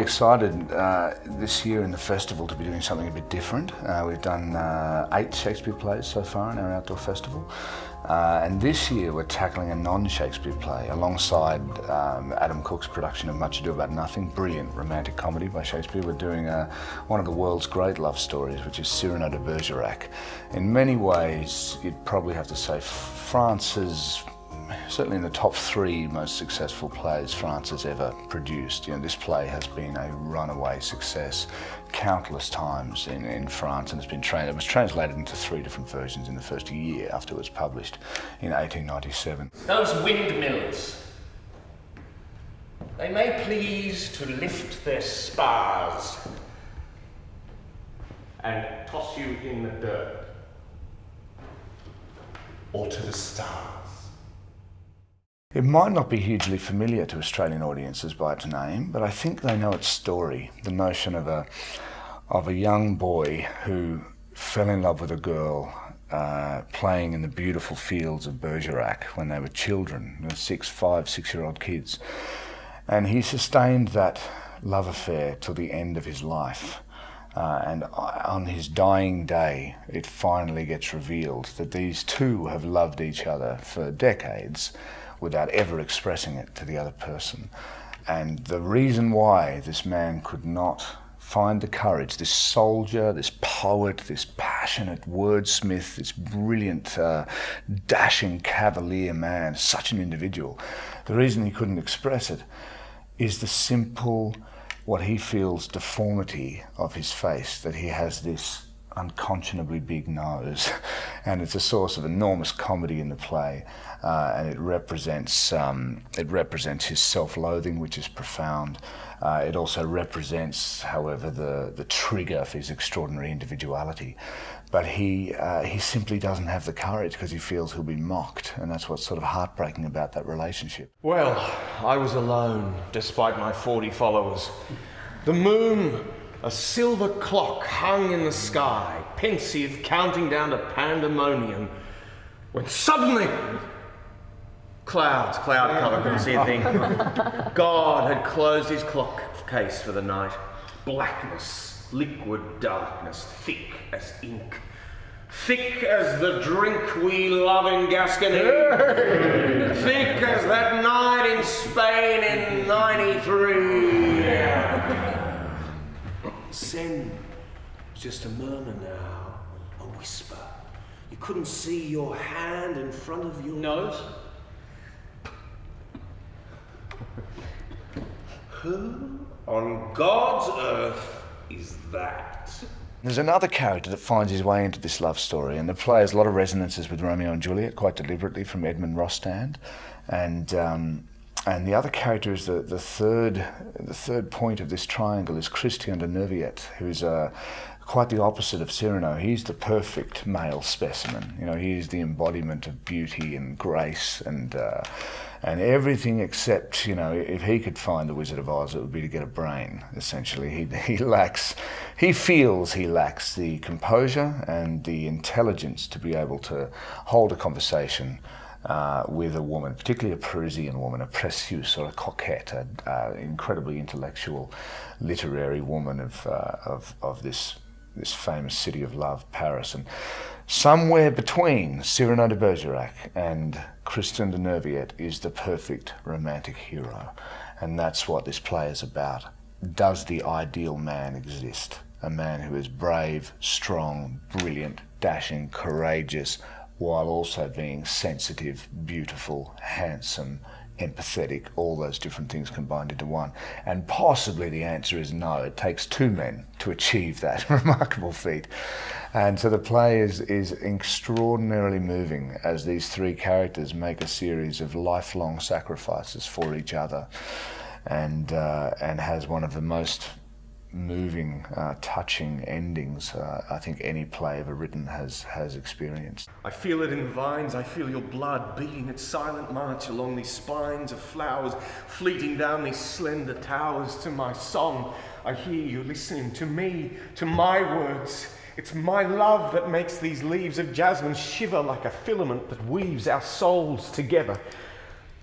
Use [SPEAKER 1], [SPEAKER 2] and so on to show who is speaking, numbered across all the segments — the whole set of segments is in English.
[SPEAKER 1] excited this year in the festival to be doing something a bit different. We've done 8 Shakespeare plays so far in our outdoor festival. And this year we're tackling a non-Shakespeare play alongside Adam Cook's production of Much Ado About Nothing, brilliant romantic comedy by Shakespeare. We're doing one of the world's great love stories, which is Cyrano de Bergerac. In many ways, you'd probably have to say France's, certainly in the top 3 most successful plays France has ever produced. This play has been a runaway success countless times in France, and it was translated into 3 different versions in the first year after it was published in 1897.
[SPEAKER 2] Those windmills, they may please to lift their spars and toss you in the dirt or to the stars.
[SPEAKER 1] It might not be hugely familiar to Australian audiences by its name, but I think they know its story. The notion of a young boy who fell in love with a girl playing in the beautiful fields of Bergerac when they were children, 5-6-year-old kids. And he sustained that love affair till the end of his life. And on his dying day, it finally gets revealed that these two have loved each other for decades without ever expressing it to the other person. And the reason why this man could not find the courage, this soldier, this poet, this passionate wordsmith, this brilliant, dashing cavalier man, such an individual, the reason he couldn't express it is the simple, what he feels, deformity of his face, that he has this unconscionably big nose, and it's a source of enormous comedy in the play, and it represents his self-loathing, which is profound. It also represents, however, the trigger for his extraordinary individuality. But he simply doesn't have the courage because he feels he'll be mocked, and that's what's sort of heartbreaking about that relationship.
[SPEAKER 2] Well, I was alone, despite my 40 followers. The moon, a silver clock hung in the sky, pensive, counting down to pandemonium, when suddenly, cloud cover, couldn't see a thing. God had closed his clock case for the night. Blackness, liquid darkness, thick as ink, thick as the drink we love in Gascony, thick as that night in Spain in '93. Sen was just a murmur now, a whisper. You couldn't see your hand in front of your nose. Who on God's earth is that?
[SPEAKER 1] There's another character that finds his way into this love story, and the play has a lot of resonances with Romeo and Juliet, quite deliberately, from Edmond Rostand, and the other character is the third point of this triangle is Christian de Neuvillette, who's quite the opposite of Cyrano. He's the perfect male specimen. He is the embodiment of beauty and grace and everything except, if he could find the Wizard of Oz, it would be to get a brain, essentially. He feels he lacks the composure and the intelligence to be able to hold a conversation with a woman, particularly a Parisian woman, a précieuse or a coquette, an incredibly intellectual, literary woman of this famous city of love, Paris. And somewhere between Cyrano de Bergerac and Christian de Neuvillette is the perfect romantic hero. And that's what this play is about. Does the ideal man exist? A man who is brave, strong, brilliant, dashing, courageous, while also being sensitive, beautiful, handsome, empathetic, all those different things combined into one. And possibly the answer is no. It takes 2 men to achieve that remarkable feat. And so the play is extraordinarily moving as these 3 characters make a series of lifelong sacrifices for each other, and has one of the most moving, touching endings I think any play ever written has experienced.
[SPEAKER 2] I feel it in the vines, I feel your blood beating its silent march along these spines of flowers, fleeting down these slender towers to my song. I hear you listening to me, to my words. It's my love that makes these leaves of jasmine shiver like a filament that weaves our souls together.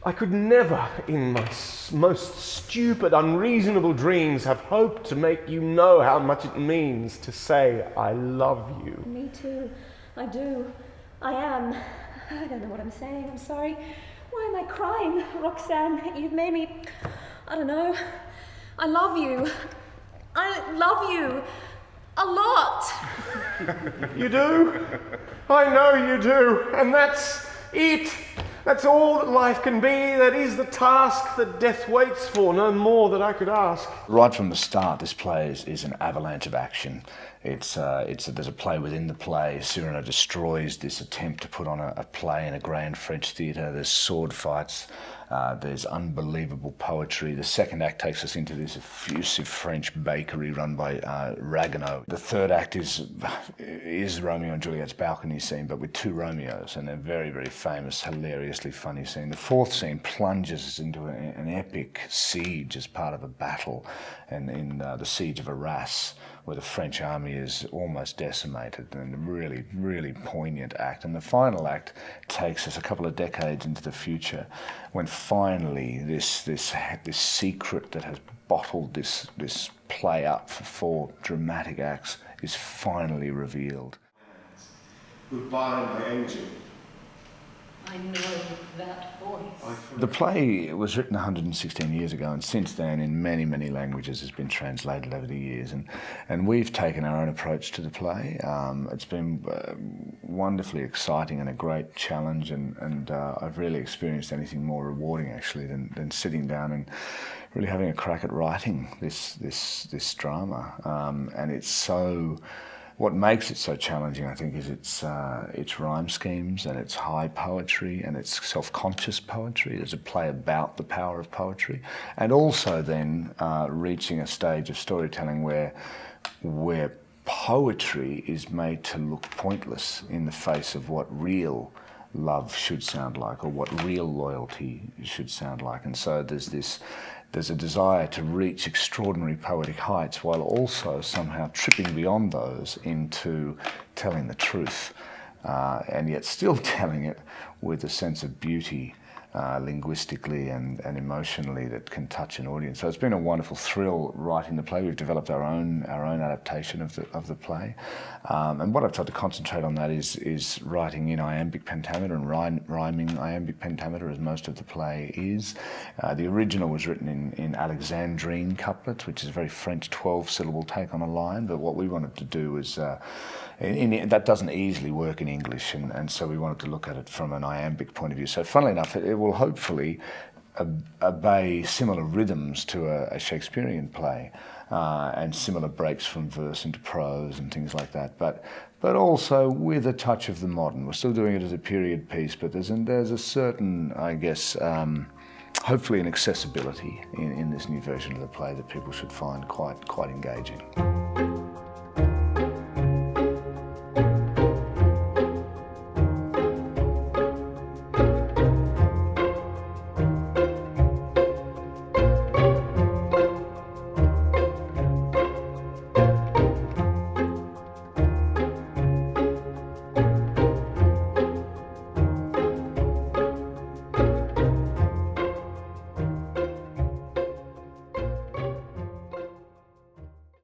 [SPEAKER 2] I could never, in my most stupid, unreasonable dreams, have hoped to make you know how much it means to say I love you.
[SPEAKER 3] Me too. I do. I am. I don't know what I'm saying. I'm sorry. Why am I crying, Roxanne? You've made me... I don't know. I love you. I love you. A lot.
[SPEAKER 2] You do? I know you do. And that's it. That's all that life can be. That is the task that death waits for. No more that I could ask.
[SPEAKER 1] Right from the start, this play is an avalanche of action. There's a play within the play. Cyrano destroys this attempt to put on a play in a grand French theatre. There's sword fights. There's unbelievable poetry. The second act takes us into this effusive French bakery run by Ragueneau. The third act is Romeo and Juliet's balcony scene, but with two Romeos, and a very, very famous, hilariously funny scene. The fourth scene plunges us into an epic siege as part of a battle, and in the siege of Arras, where the French army is almost decimated, and a really, really poignant act. And the final act takes us a couple of decades into the future, when finally this secret that has bottled this play up for 4 dramatic acts is finally revealed.
[SPEAKER 4] Goodbye, my angel.
[SPEAKER 3] I know that voice.
[SPEAKER 1] The play was written 116 years ago, and since then in many, many languages has been translated over the years, and we've taken our own approach to the play. It's been wonderfully exciting and a great challenge, and I've really experienced anything more rewarding actually than sitting down and really having a crack at writing this drama. And it's so... What makes it so challenging, I think, is its rhyme schemes and its high poetry and its self-conscious poetry. There's a play about the power of poetry, and also then reaching a stage of storytelling where poetry is made to look pointless in the face of what real love should sound like, or what real loyalty should sound like. And so there's a desire to reach extraordinary poetic heights while also somehow tripping beyond those into telling the truth, and yet still telling it with a sense of beauty, linguistically and emotionally, that can touch an audience. So it's been a wonderful thrill writing the play. We've developed our own adaptation of the play, and what I've tried to concentrate on that is writing in iambic pentameter and rhyming iambic pentameter, as most of the play is. The original was written in Alexandrine couplets, which is a very French 12-syllable take on a line, but what we wanted to do was that doesn't easily work in English, and so we wanted to look at it from an iambic point of view. So funnily enough, it will hopefully obey similar rhythms to a Shakespearean play, and similar breaks from verse into prose and things like that, but also with a touch of the modern. We're still doing it as a period piece, but there's a certain, I guess, hopefully an accessibility in this new version of the play that people should find quite engaging.